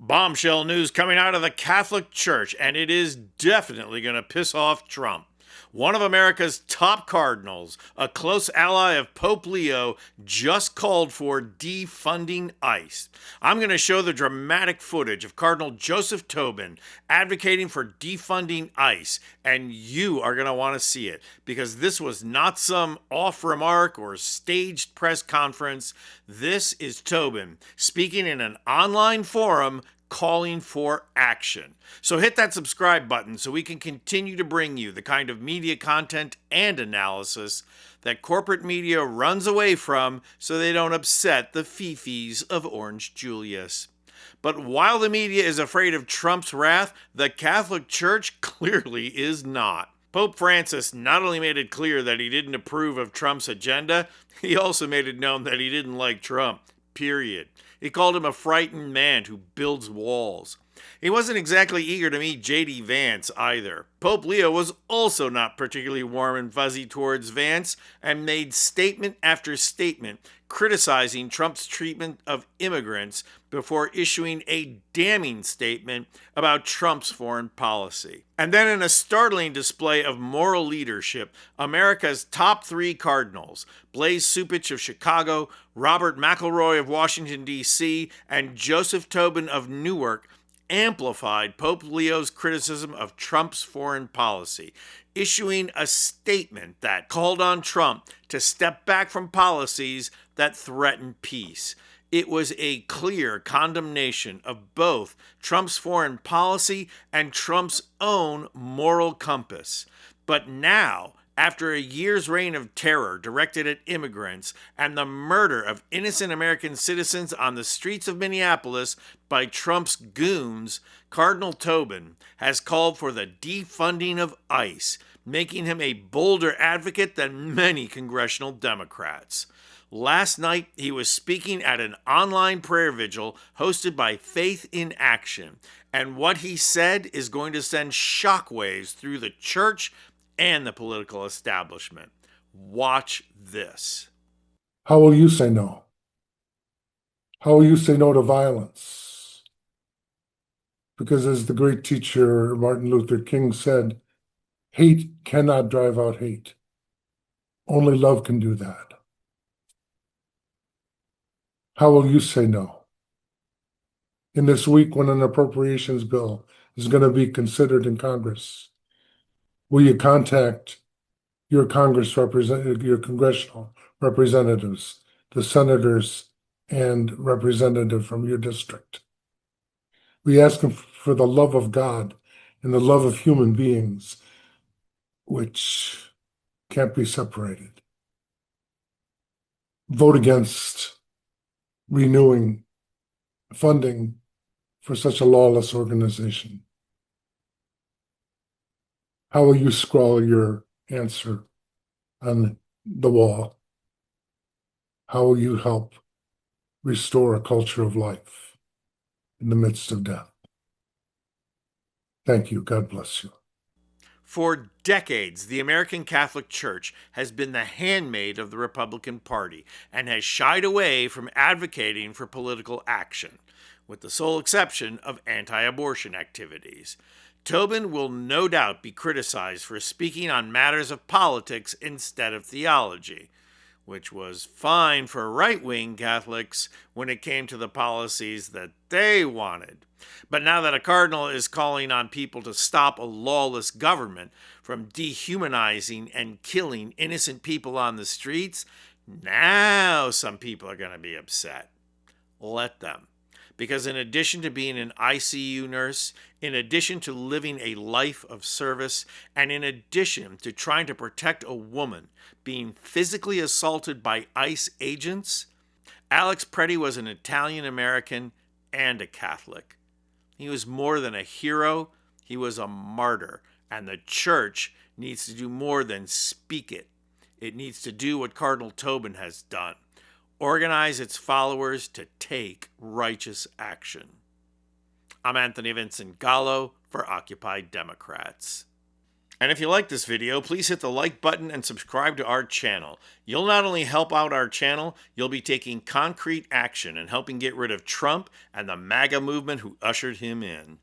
Bombshell news coming out of the Catholic Church, and it is definitely going to piss off Trump. One of America's top cardinals, a close ally of Pope Leo, just called for defunding ICE. I'm going to show the dramatic footage of Cardinal Joseph Tobin advocating for defunding ICE, and you are going to want to see it because this was not some off remark or staged press conference. This is Tobin speaking in an online forum calling for action. So hit that subscribe button so we can continue to bring you the kind of media content and analysis that corporate media runs away from so they don't upset the fifis of Orange Julius. But while the media is afraid of Trump's wrath, the Catholic Church clearly is not. Pope Francis not only made it clear that he didn't approve of Trump's agenda, he also made it known that he didn't like Trump. Period. He called him a frightened man who builds walls. He wasn't exactly eager to meet J.D. Vance either. Pope Leo was also not particularly warm and fuzzy towards Vance and made statement after statement criticizing Trump's treatment of immigrants before issuing a damning statement about Trump's foreign policy. And then, in a startling display of moral leadership, America's top three cardinals, Blaise Supich of Chicago, Robert McElroy of Washington, D.C., and Joseph Tobin of Newark, amplified Pope Leo's criticism of Trump's foreign policy, issuing a statement that called on Trump to step back from policies that threaten peace. It was a clear condemnation of both Trump's foreign policy and Trump's own moral compass. But now, after a year's reign of terror directed at immigrants and the murder of innocent American citizens on the streets of Minneapolis by Trump's goons, Cardinal Tobin has called for the defunding of ICE, making him a bolder advocate than many congressional Democrats. Last night, he was speaking at an online prayer vigil hosted by Faith in Action, and what he said is going to send shockwaves through the church and the political establishment. Watch this. How will you say no? How will you say no to violence? Because as the great teacher Martin Luther King said, hate cannot drive out hate. Only love can do that. How will you say no? In this week when an appropriations bill is going to be considered in Congress, will you contact your your congressional representatives, the senators and representative from your district? We ask them for the love of God and the love of human beings, which can't be separated. Vote against renewing funding for such a lawless organization. How will you scrawl your answer on the wall? How will you help restore a culture of life in the midst of death? Thank you. God bless you. For decades, the American Catholic Church has been the handmaid of the Republican Party and has shied away from advocating for political action, with the sole exception of anti-abortion activities. Tobin will no doubt be criticized for speaking on matters of politics instead of theology, which was fine for right-wing Catholics when it came to the policies that they wanted. But now that a cardinal is calling on people to stop a lawless government from dehumanizing and killing innocent people on the streets, now some people are going to be upset. Let them. Because in addition to being an ICU nurse, in addition to living a life of service, and in addition to trying to protect a woman being physically assaulted by ICE agents, Alex Preddy was an Italian-American and a Catholic. He was more than a hero, he was a martyr, and the church needs to do more than speak it. It needs to do what Cardinal Tobin has done. Organize its followers to take righteous action. I'm Anthony Vincent Gallo for Occupy Democrats. And if you like this video, please hit the like button and subscribe to our channel. You'll not only help out our channel, you'll be taking concrete action and helping get rid of Trump and the MAGA movement who ushered him in.